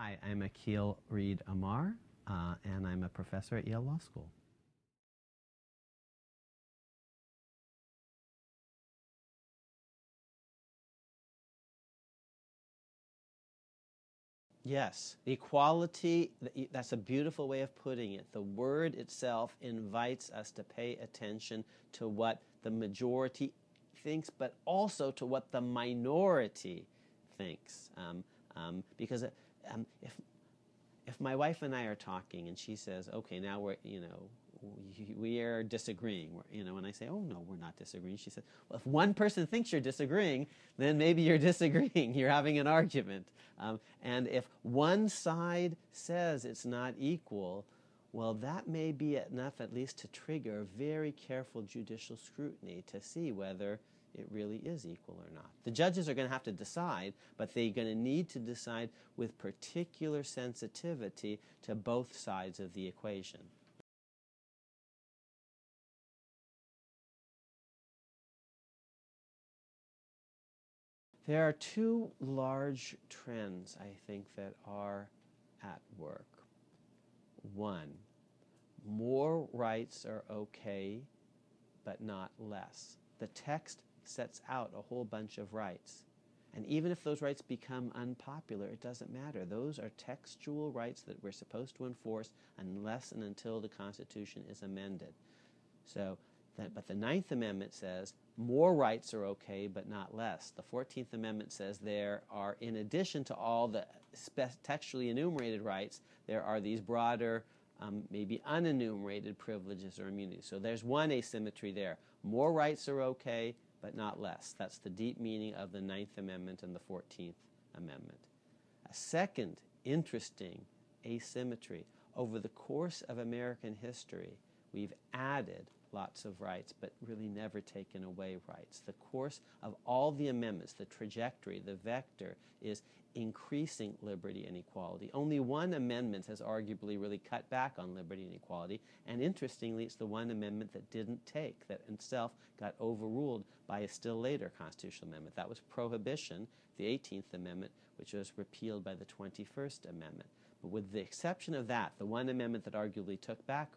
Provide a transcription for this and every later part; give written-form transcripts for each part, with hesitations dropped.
Hi, I'm Akhil Reed Amar, and I'm a professor at Yale Law School. Yes, equality, that's a beautiful way of putting it. The word itself invites us to pay attention to what the majority thinks, but also to what the minority thinks. Because if my wife and I are talking and she says, okay, now we are disagreeing, and I say, oh, no, we're not disagreeing. She says, well, if one person thinks you're disagreeing, then maybe you're disagreeing. You're having an argument. And if one side says it's not equal, well, that may be enough at least to trigger very careful judicial scrutiny to see whether it really is equal or not. The judges are going to have to decide, but they're going to need to decide with particular sensitivity to both sides of the equation. There are two large trends, I think, that are at work. One, more rights are okay, but not less. The text sets out a whole bunch of rights. And even if those rights become unpopular, it doesn't matter. Those are textual rights that we're supposed to enforce unless and until the Constitution is amended. But the Ninth Amendment says more rights are okay, but not less. The 14th Amendment says there are, in addition to all the textually enumerated rights, there are these broader, maybe unenumerated privileges or immunities. So there's one asymmetry there. More rights are okay, but not less. That's the deep meaning of the Ninth Amendment and the 14th Amendment. A second interesting asymmetry. Over the course of American history, we've added lots of rights, but really never taken away rights. The course of all the amendments, the trajectory, the vector, is increasing liberty and equality. Only one amendment has arguably really cut back on liberty and equality, and interestingly, it's the one amendment that didn't take, that itself got overruled by a still later constitutional amendment. That was Prohibition, the 18th Amendment, which was repealed by the 21st Amendment. But with the exception of that, the one amendment that arguably took back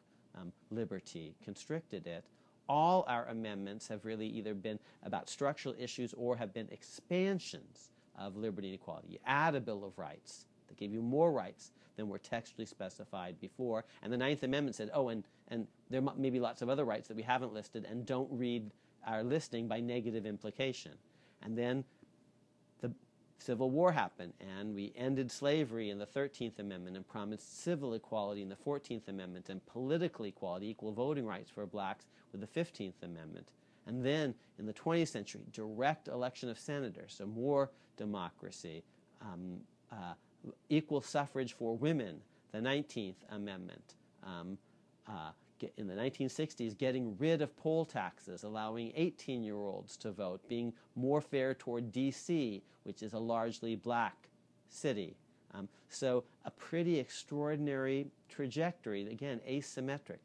liberty, constricted it, all our amendments have really either been about structural issues or have been expansions of liberty and equality. You add a Bill of Rights that gave you more rights than were textually specified before, and the Ninth Amendment said, oh, and there may be lots of other rights that we haven't listed, and don't read our listing by negative implication. And then the Civil War happened, and we ended slavery in the 13th Amendment and promised civil equality in the 14th Amendment and political equality, equal voting rights for blacks with the 15th Amendment. And then in the 20th century, direct election of senators, so more democracy, equal suffrage for women, the 19th Amendment. In the 1960s, getting rid of poll taxes, allowing 18-year-olds to vote, being more fair toward D.C., which is a largely black city. So a pretty extraordinary trajectory, again, asymmetric.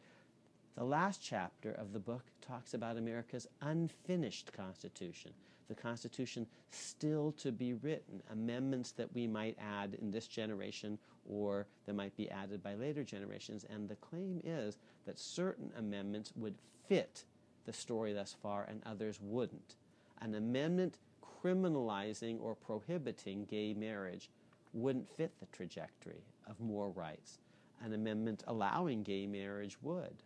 The last chapter of the book talks about America's unfinished Constitution, the Constitution still to be written, amendments that we might add in this generation or that might be added by later generations. And the claim is that certain amendments would fit the story thus far and others wouldn't. An amendment criminalizing or prohibiting gay marriage wouldn't fit the trajectory of more rights. An amendment allowing gay marriage would.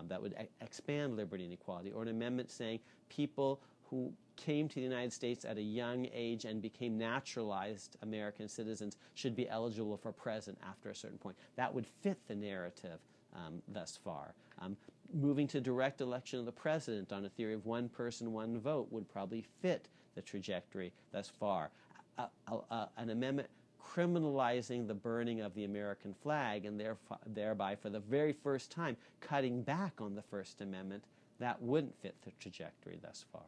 That would expand liberty and equality. Or an amendment saying people who came to the United States at a young age and became naturalized American citizens should be eligible for president after a certain point. That would fit the narrative thus far. Moving to direct election of the president on a theory of one person, one vote would probably fit the trajectory thus far. An amendment criminalizing the burning of the American flag and thereby, for the very first time, cutting back on the First Amendment, that wouldn't fit the trajectory thus far.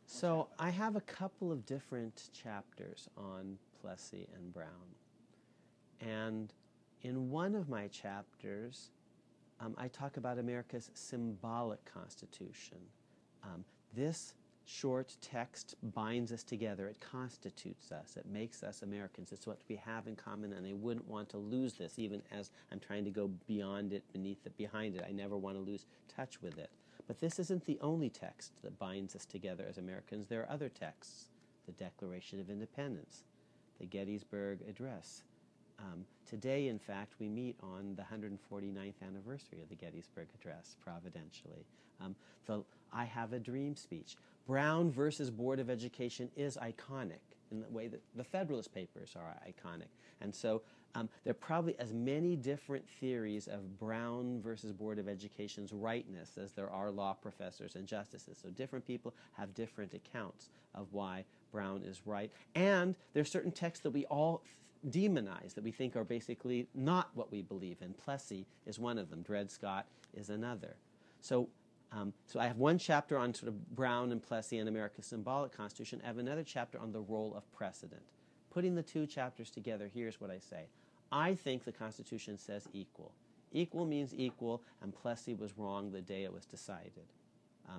So I have a couple of different chapters on Plessy and Brown. And in one of my chapters, I talk about America's symbolic constitution. This short text binds us together. It constitutes us. It makes us Americans. It's what we have in common, and I wouldn't want to lose this, even as I'm trying to go beyond it, beneath it, behind it. I never want to lose touch with it. But this isn't the only text that binds us together as Americans. There are other texts: the Declaration of Independence, the Gettysburg Address. Today, in fact, we meet on the 149th anniversary of the Gettysburg Address, providentially. The I Have a Dream speech. Brown versus Board of Education is iconic in the way that the Federalist Papers are iconic. And so there are probably as many different theories of Brown versus Board of Education's rightness as there are law professors and justices. So different people have different accounts of why Brown is right. And there are certain texts that we all demonize, that we think are basically not what we believe in. Plessy is one of them. Dred Scott is another. So I have one chapter on sort of Brown and Plessy and America's symbolic constitution. I have another chapter on the role of precedent. Putting the two chapters together, here's what I say. I think the Constitution says equal. Equal means equal, and Plessy was wrong the day it was decided.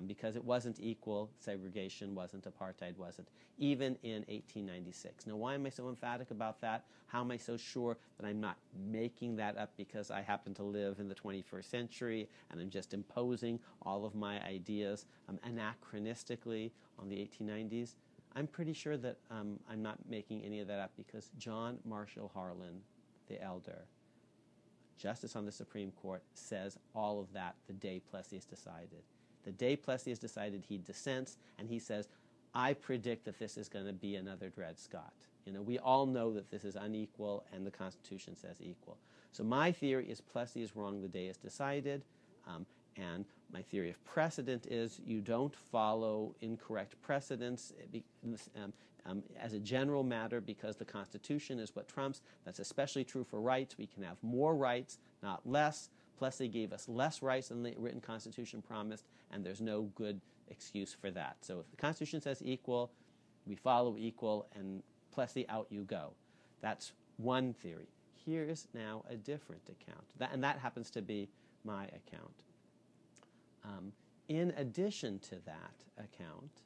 Because it wasn't equal, segregation wasn't, apartheid wasn't, even in 1896. Now, why am I so emphatic about that? How am I so sure that I'm not making that up because I happen to live in the 21st century and I'm just imposing all of my ideas anachronistically on the 1890s? I'm pretty sure that I'm not making any of that up because John Marshall Harlan, the elder, Justice on the Supreme Court, says all of that the day Plessy is decided. The day Plessy has decided, he dissents, and he says, I predict that this is going to be another Dred Scott. You know, we all know that this is unequal, and the Constitution says equal. So my theory is Plessy is wrong the day it's decided, and my theory of precedent is you don't follow incorrect precedents as a general matter because the Constitution is what trumps. That's especially true for rights. We can have more rights, not less. Plessy gave us less rights than the written Constitution promised, and there's no good excuse for that. So if the Constitution says equal, we follow equal, and Plessy, out you go. That's one theory. Here's now a different account, and that happens to be my account. In addition to that account,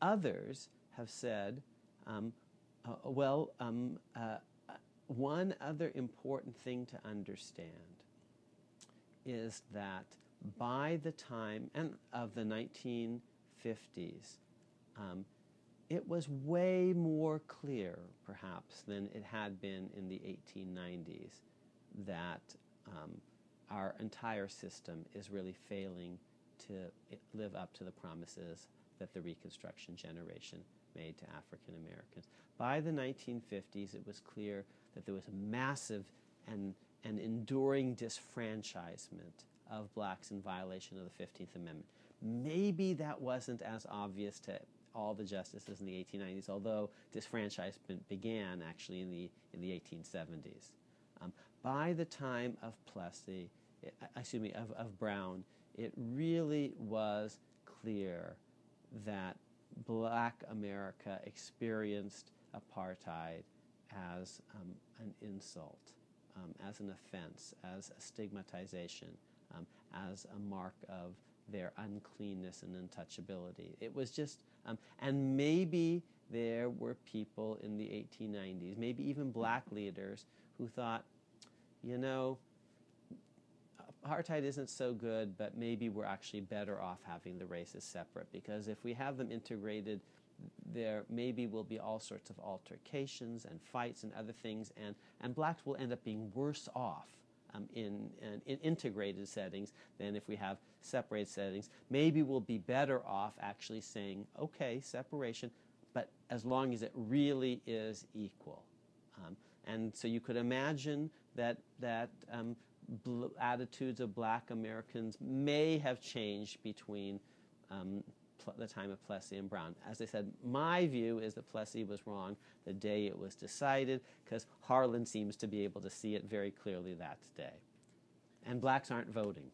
others have said, one other important thing to understand is that by the time of the 1950s, it was way more clear, perhaps, than it had been in the 1890s that our entire system is really failing to live up to the promises that the Reconstruction generation made to African Americans. By the 1950s, it was clear that there was a massive and enduring disfranchisement of blacks in violation of the 15th Amendment. Maybe that wasn't as obvious to all the justices in the 1890s, although disfranchisement began actually in the 1870s. By the time of Plessy, of Brown, it really was clear that black America experienced apartheid as an insult, as an offense, as a stigmatization, as a mark of their uncleanness and untouchability. It was just, and maybe there were people in the 1890s, maybe even black leaders, who thought, you know, apartheid isn't so good, but maybe we're actually better off having the races separate, because if we have them integrated, there maybe will be all sorts of altercations and fights and other things, and blacks will end up being worse off in integrated settings than if we have separated settings. Maybe we'll be better off actually saying, okay, separation, but as long as it really is equal. And so you could imagine that attitudes of black Americans may have changed between the time of Plessy and Brown. As I said, my view is that Plessy was wrong the day it was decided, because Harlan seems to be able to see it very clearly that day. And blacks aren't voting.